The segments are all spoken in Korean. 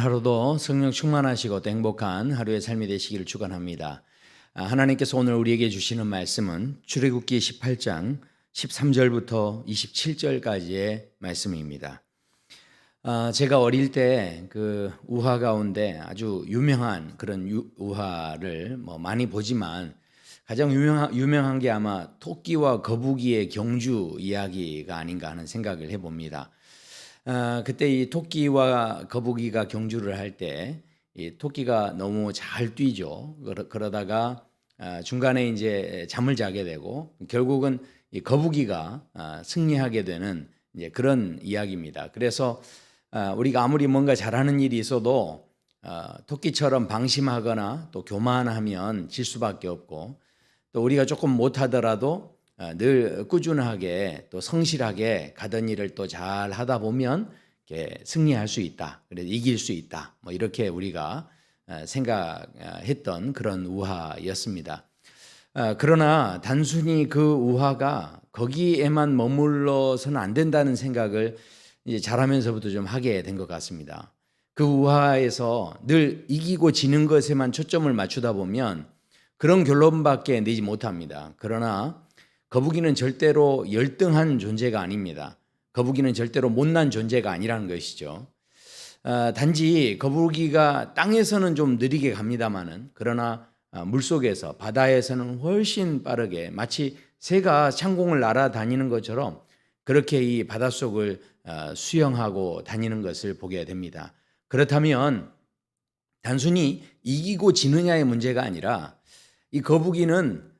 하루도 성령 충만하시고 또 행복한 하루의 삶이 되시기를 축원합니다. 하나님께서 오늘 우리에게 주시는 말씀은 출애굽기 18장 13절부터 27절까지의 말씀입니다. 제가 어릴 때 그 우화 가운데 아주 유명한 그런 우화를 많이 보지만 가장 유명한 게 아마 토끼와 거북이의 경주 이야기가 아닌가 하는 생각을 해봅니다. 그때 이 토끼와 거북이가 경주를 할 때 이 토끼가 너무 잘 뛰죠. 그러다가 중간에 이제 잠을 자게 되고 결국은 이 거북이가 승리하게 되는 이제 그런 이야기입니다. 그래서 우리가 아무리 뭔가 잘하는 일이 있어도 토끼처럼 방심하거나 또 교만하면 질 수밖에 없고, 또 우리가 조금 못하더라도 늘 꾸준하게 또 성실하게 가던 일을 또 잘 하다 보면 이렇게 승리할 수 있다, 그래서 이길 수 있다, 이렇게 우리가 생각했던 그런 우화였습니다. 그러나 단순히 그 우화가 거기에만 머물러서는 안 된다는 생각을 이제 자라면서부터 좀 하게 된 것 같습니다. 그 우화에서 늘 이기고 지는 것에만 초점을 맞추다 보면 그런 결론밖에 내지 못합니다. 그러나 거북이는 절대로 열등한 존재가 아닙니다. 거북이는 절대로 못난 존재가 아니라는 것이죠. 단지 거북이가 땅에서는 좀 느리게 갑니다마는, 그러나 물속에서, 바다에서는 훨씬 빠르게, 마치 새가 창공을 날아다니는 것처럼 그렇게 이 바닷속을 수영하고 다니는 것을 보게 됩니다. 그렇다면 단순히 이기고 지느냐의 문제가 아니라 이 거북이는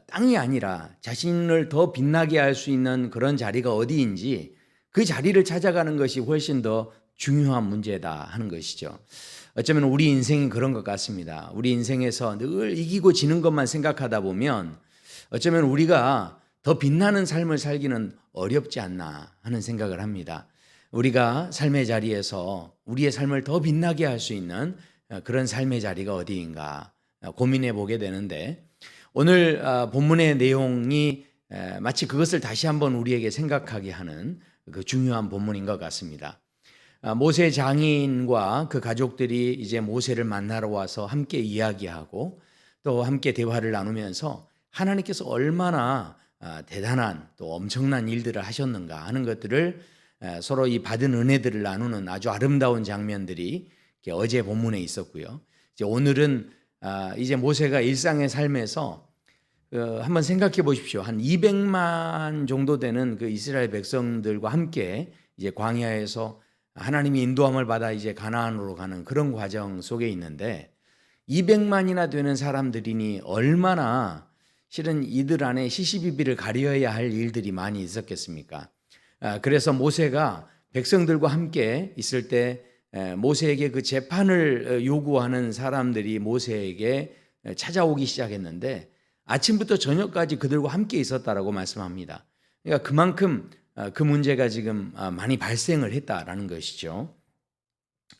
땅이 아니라 자신을 더 빛나게 할 수 있는 그런 자리가 어디인지 그 자리를 찾아가는 것이 훨씬 더 중요한 문제다 하는 것이죠. 어쩌면 우리 인생이 그런 것 같습니다. 우리 인생에서 늘 이기고 지는 것만 생각하다 보면 어쩌면 우리가 더 빛나는 삶을 살기는 어렵지 않나 하는 생각을 합니다. 우리가 삶의 자리에서 우리의 삶을 더 빛나게 할 수 있는 그런 삶의 자리가 어디인가 고민해 보게 되는데, 오늘 본문의 내용이 마치 그것을 다시 한번 우리에게 생각하게 하는 그 중요한 본문인 것 같습니다. 모세 장인과 그 가족들이 이제 모세를 만나러 와서 함께 이야기하고 또 함께 대화를 나누면서 하나님께서 얼마나 대단한 또 엄청난 일들을 하셨는가 하는 것들을 서로 이 받은 은혜들을 나누는 아주 아름다운 장면들이 어제 본문에 있었고요. 이제 오늘은 이제 모세가 일상의 삶에서 한번 생각해 보십시오. 한 200만 정도 되는 그 이스라엘 백성들과 함께 이제 광야에서 하나님이 인도함을 받아 이제 가나안으로 가는 그런 과정 속에 있는데, 200만이나 되는 사람들이니 얼마나 실은 이들 안에 시시비비를 가려야 할 일들이 많이 있었겠습니까? 그래서 모세가 백성들과 함께 있을 때 모세에게 그 재판을 요구하는 사람들이 모세에게 찾아오기 시작했는데 아침부터 저녁까지 그들과 함께 있었다라고 말씀합니다. 그러니까 그만큼 그 문제가 지금 많이 발생을 했다라는 것이죠.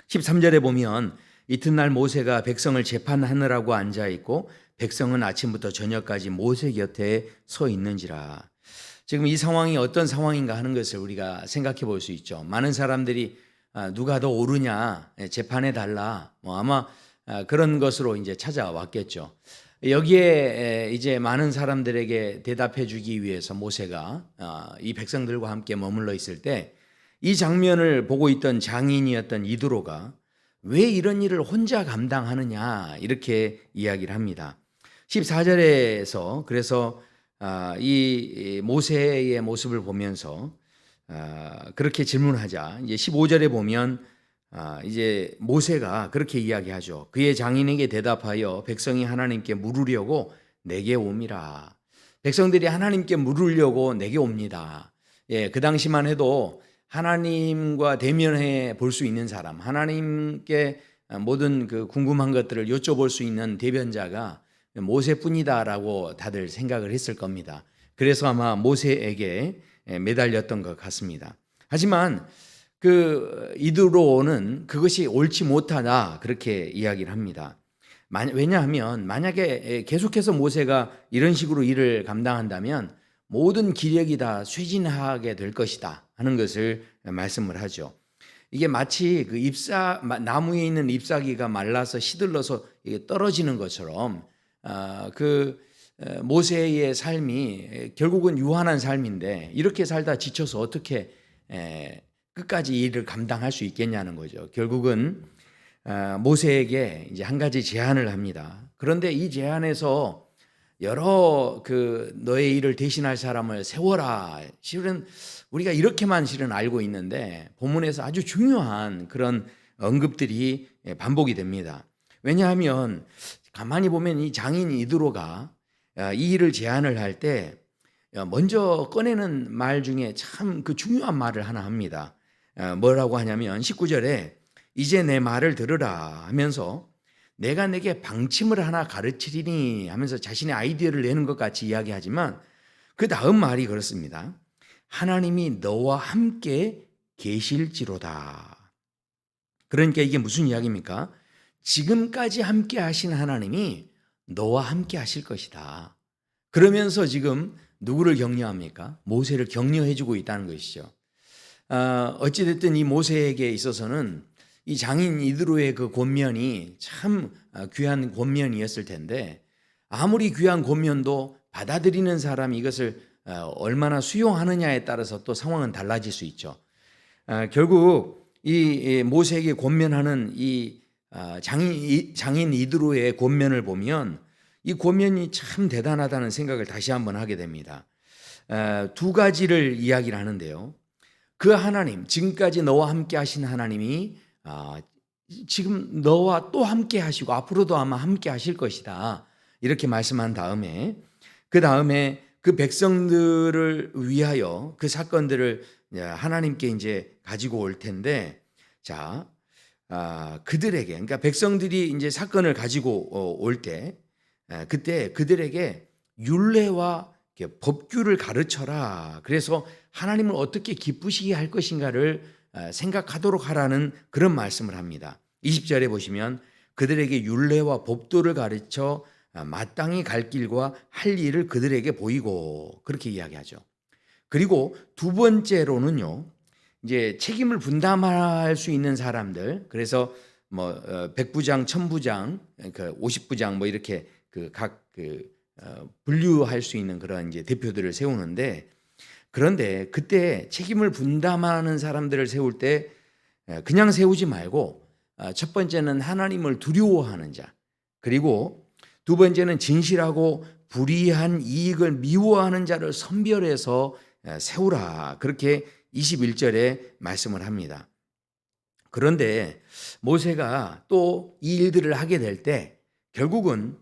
13절에 보면 이튿날 모세가 백성을 재판하느라고 앉아있고 백성은 아침부터 저녁까지 모세 곁에 서 있는지라. 지금 이 상황이 어떤 상황인가 하는 것을 우리가 생각해 볼 수 있죠. 많은 사람들이 누가 더 옳으냐, 재판해 달라, 아마 그런 것으로 이제 찾아왔겠죠. 여기에 이제 많은 사람들에게 대답해 주기 위해서 모세가 이 백성들과 함께 머물러 있을 때 이 장면을 보고 있던 장인이었던 이드로가 왜 이런 일을 혼자 감당하느냐 이렇게 이야기를 합니다. 14절에서 그래서 이 모세의 모습을 보면서 그렇게 질문하자, 이제 15절에 보면 이제 모세가 그렇게 이야기하죠. 그의 장인에게 대답하여 백성이 하나님께 물으려고 내게 옴이라. 백성들이 하나님께 물으려고 내게 옵니다. 그 당시만 해도 하나님과 대면해 볼 수 있는 사람, 하나님께 모든 그 궁금한 것들을 여쭤볼 수 있는 대변자가 모세뿐이다라고 다들 생각을 했을 겁니다. 그래서 아마 모세에게 매달렸던 것 같습니다. 하지만 그 이드로는 그것이 옳지 못하다 그렇게 이야기를 합니다. 왜냐하면 만약에 계속해서 모세가 이런 식으로 일을 감당한다면 모든 기력이 다 쇠진하게 될 것이다 하는 것을 말씀을 하죠. 이게 마치 그 나무에 있는 잎사귀가 말라서 시들러서 이게 떨어지는 것처럼 모세의 삶이 결국은 유한한 삶인데 이렇게 살다 지쳐서 어떻게 끝까지 이 일을 감당할 수 있겠냐는 거죠. 결국은 모세에게 이제 한 가지 제안을 합니다. 그런데 이 제안에서 여러 너의 일을 대신할 사람을 세워라. 실은 우리가 이렇게만 실은 알고 있는데 본문에서 아주 중요한 그런 언급들이 반복이 됩니다. 왜냐하면 가만히 보면 이 장인 이드로가 이 일을 제안을 할 때 먼저 꺼내는 말 중에 참 그 중요한 말을 하나 합니다. 뭐라고 하냐면 19절에 이제 내 말을 들으라 하면서 내가 내게 방침을 하나 가르치리니 하면서 자신의 아이디어를 내는 것 같이 이야기하지만 그 다음 말이 그렇습니다. 하나님이 너와 함께 계실지로다. 그러니까 이게 무슨 이야기입니까? 지금까지 함께 하신 하나님이 너와 함께 하실 것이다. 그러면서 지금 누구를 격려합니까? 모세를 격려해주고 있다는 것이죠. 어찌됐든 이 모세에게 있어서는 이 장인 이드로의 그 권면이 참 귀한 권면이었을 텐데 아무리 귀한 권면도 받아들이는 사람이 이것을 얼마나 수용하느냐에 따라서 또 상황은 달라질 수 있죠. 결국 이 모세에게 권면하는 이 장인 이드로의 권면을 보면 이 권면이 참 대단하다는 생각을 다시 한번 하게 됩니다. 두 가지를 이야기를 하는데요. 그 하나님, 지금까지 너와 함께 하신 하나님이 지금 너와 또 함께 하시고 앞으로도 아마 함께 하실 것이다. 이렇게 말씀한 다음에 그 다음에 그 백성들을 위하여 그 사건들을 하나님께 이제 가지고 올 텐데 자, 그들에게 그러니까 백성들이 이제 사건을 가지고 올 때 그때 그들에게 율례와 법규를 가르쳐라. 그래서 하나님을 어떻게 기쁘시게 할 것인가를 생각하도록 하라는 그런 말씀을 합니다. 20절에 보시면 그들에게 율례와 법도를 가르쳐 마땅히 갈 길과 할 일을 그들에게 보이고 그렇게 이야기하죠. 그리고 두 번째로는요. 이제 책임을 분담할 수 있는 사람들 그래서 뭐 백부장, 천부장, 50부장 뭐 이렇게 각 분류할 수 있는 그런 이제 대표들을 세우는데 그런데 그때 책임을 분담하는 사람들을 세울 때 그냥 세우지 말고 첫 번째는 하나님을 두려워하는 자 그리고 두 번째는 진실하고 불의한 이익을 미워하는 자를 선별해서 세우라 그렇게 21절에 말씀을 합니다. 그런데 모세가 또 이 일들을 하게 될 때 결국은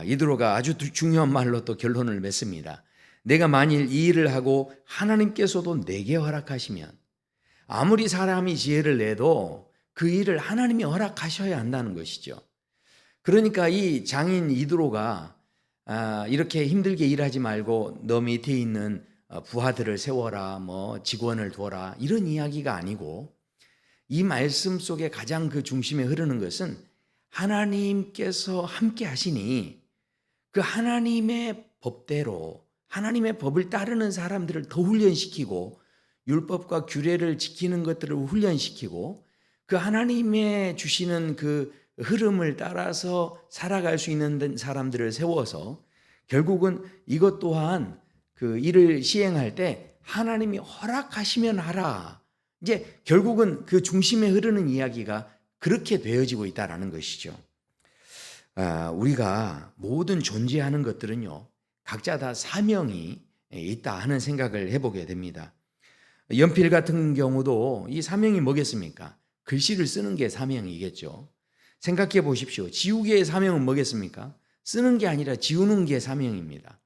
이드로가 아주 중요한 말로 또 결론을 맺습니다. 내가 만일 이 일을 하고 하나님께서도 내게 허락하시면 아무리 사람이 지혜를 내도 그 일을 하나님이 허락하셔야 한다는 것이죠. 그러니까 이 장인 이드로가 이렇게 힘들게 일하지 말고 너 밑에 있는 부하들을 세워라 뭐 직원을 둬라 이런 이야기가 아니고 이 말씀 속에 가장 그 중심에 흐르는 것은 하나님께서 함께 하시니 그 하나님의 법대로 하나님의 법을 따르는 사람들을 더 훈련시키고 율법과 규례를 지키는 것들을 훈련시키고 그 하나님의 주시는 그 흐름을 따라서 살아갈 수 있는 사람들을 세워서 결국은 이것 또한 그 일을 시행할 때 하나님이 허락하시면 하라. 이제 결국은 그 중심에 흐르는 이야기가 그렇게 되어지고 있다라는 것이죠. 우리가 모든 존재하는 것들은요, 각자 다 사명이 있다 하는 생각을 해보게 됩니다. 연필 같은 경우도 이 사명이 뭐겠습니까? 글씨를 쓰는 게 사명이겠죠. 생각해 보십시오. 지우개의 사명은 뭐겠습니까? 쓰는 게 아니라 지우는 게 사명입니다.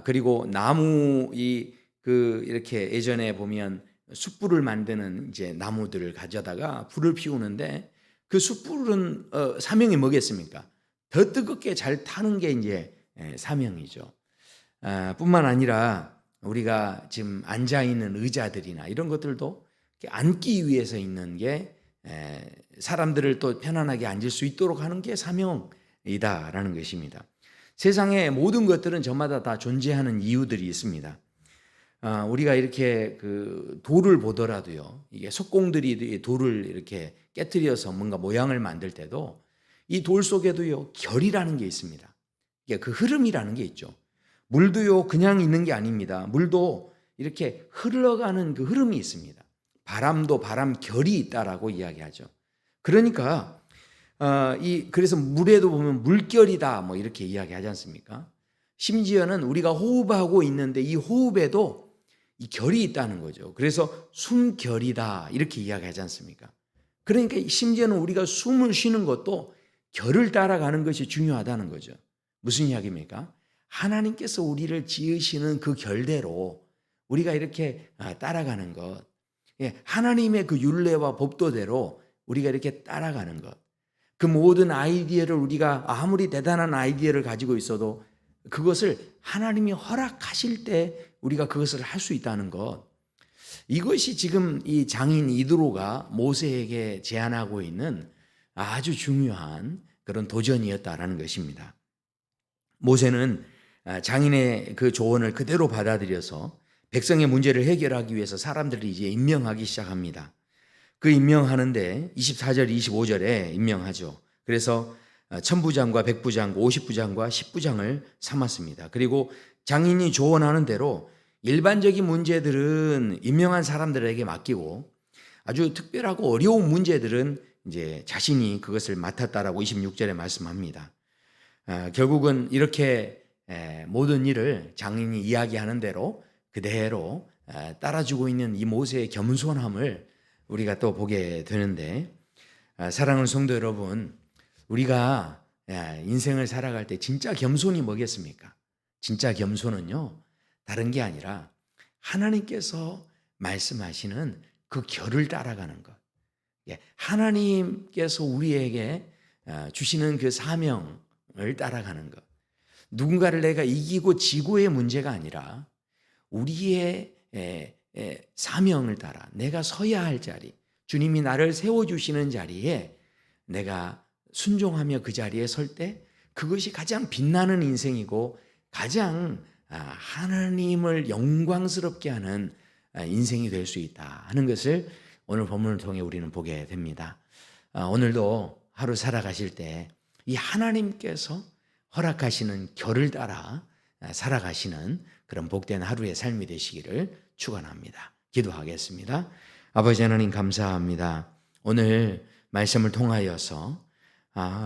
그리고 나무 이렇게 예전에 보면 숯불을 만드는 이제 나무들을 가져다가 불을 피우는데 그 숯불은 사명이 뭐겠습니까? 더 뜨겁게 잘 타는 게 이제 사명이죠. 뿐만 아니라 우리가 지금 앉아 있는 의자들이나 이런 것들도 앉기 위해서 있는 게 사람들을 또 편안하게 앉을 수 있도록 하는 게 사명이다라는 것입니다. 세상의 모든 것들은 저마다 다 존재하는 이유들이 있습니다. 우리가 이렇게 그 돌을 보더라도요, 이게 석공들이 돌을 이렇게 깨뜨려서 뭔가 모양을 만들 때도 이 돌 속에도요, 결이라는 게 있습니다. 이게 그 흐름이라는 게 있죠. 물도요, 그냥 있는 게 아닙니다. 물도 이렇게 흘러가는 그 흐름이 있습니다. 바람도 바람 결이 있다라고 이야기하죠. 그러니까 그래서 물에도 보면 물결이다 뭐 이렇게 이야기하지 않습니까? 심지어는 우리가 호흡하고 있는데 이 호흡에도 이 결이 있다는 거죠. 그래서 숨결이다 이렇게 이야기하지 않습니까? 그러니까 심지어는 우리가 숨을 쉬는 것도 결을 따라가는 것이 중요하다는 거죠. 무슨 이야기입니까? 하나님께서 우리를 지으시는 그 결대로 우리가 이렇게 따라가는 것, 하나님의 그 율례와 법도대로 우리가 이렇게 따라가는 것, 그 모든 아이디어를 우리가 아무리 대단한 아이디어를 가지고 있어도 그것을 하나님이 허락하실 때 우리가 그것을 할 수 있다는 것, 이것이 지금 이 장인 이드로가 모세에게 제안하고 있는 아주 중요한 그런 도전이었다라는 것입니다. 모세는 장인의 그 조언을 그대로 받아들여서 백성의 문제를 해결하기 위해서 사람들을 이제 임명하기 시작합니다. 그 임명하는데 24절, 25절에 임명하죠. 그래서 천부장과 백부장과 50부장과 10부장을 삼았습니다. 그리고 장인이 조언하는 대로 일반적인 문제들은 임명한 사람들에게 맡기고 아주 특별하고 어려운 문제들은 이제 자신이 그것을 맡았다라고 26절에 말씀합니다. 결국은 이렇게 모든 일을 장인이 이야기하는 대로 그대로 따라주고 있는 이 모세의 겸손함을 우리가 또 보게 되는데, 사랑하는 성도 여러분, 우리가 인생을 살아갈 때 진짜 겸손이 뭐겠습니까? 진짜 겸손은요, 다른 게 아니라 하나님께서 말씀하시는 그 결을 따라가는 것. 하나님께서 우리에게 주시는 그 사명을 따라가는 것. 누군가를 내가 이기고 지고의 문제가 아니라 우리의 사명을 따라 내가 서야 할 자리, 주님이 나를 세워주시는 자리에 내가 순종하며 그 자리에 설 때 그것이 가장 빛나는 인생이고 가장 하나님을 영광스럽게 하는 인생이 될 수 있다 하는 것을 오늘 본문을 통해 우리는 보게 됩니다. 오늘도 하루 살아가실 때 이 하나님께서 허락하시는 결을 따라 살아가시는 그런 복된 하루의 삶이 되시기를 축원합니다. 기도하겠습니다. 아버지 하나님 감사합니다. 오늘 말씀을 통하여서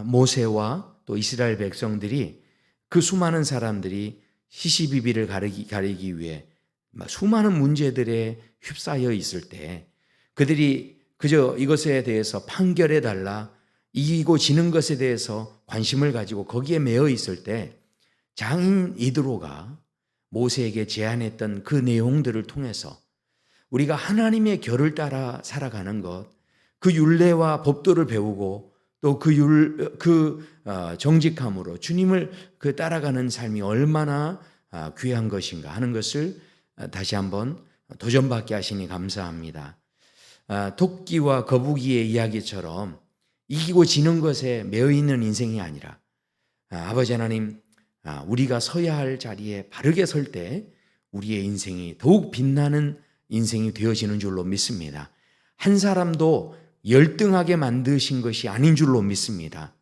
모세와 또 이스라엘 백성들이 그 수많은 사람들이 시시비비를 가리기 위해 수많은 문제들에 휩싸여 있을 때 그들이 그저 이것에 대해서 판결해 달라, 이기고 지는 것에 대해서 관심을 가지고 거기에 매여 있을 때 장인 이드로가 모세에게 제안했던 그 내용들을 통해서 우리가 하나님의 결을 따라 살아가는 것, 그 율례와 법도를 배우고 또 그 정직함으로 주님을 그 따라가는 삶이 얼마나 귀한 것인가 하는 것을 다시 한번 도전받게 하시니 감사합니다. 토끼와 거북이의 이야기처럼 이기고 지는 것에 매여 있는 인생이 아니라 아버지 하나님, 우리가 서야 할 자리에 바르게 설 때 우리의 인생이 더욱 빛나는 인생이 되어지는 줄로 믿습니다. 한 사람도 열등하게 만드신 것이 아닌 줄로 믿습니다.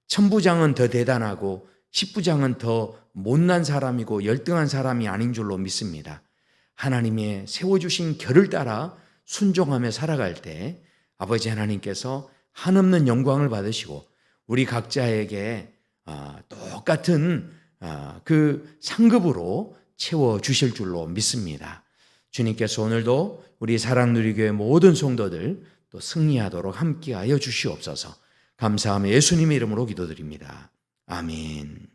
천부장은 더 대단하고 10부장은 더 못난 사람이고 열등한 사람이 아닌 줄로 믿습니다. 하나님의 세워주신 결을 따라 순종하며 살아갈 때 아버지 하나님께서 한없는 영광을 받으시고 우리 각자에게 똑같은 그 상급으로 채워주실 줄로 믿습니다. 주님께서 오늘도 우리 사랑누리교회 모든 성도들 또 승리하도록 함께하여 주시옵소서. 감사하며 예수님의 이름으로 기도드립니다. 아멘.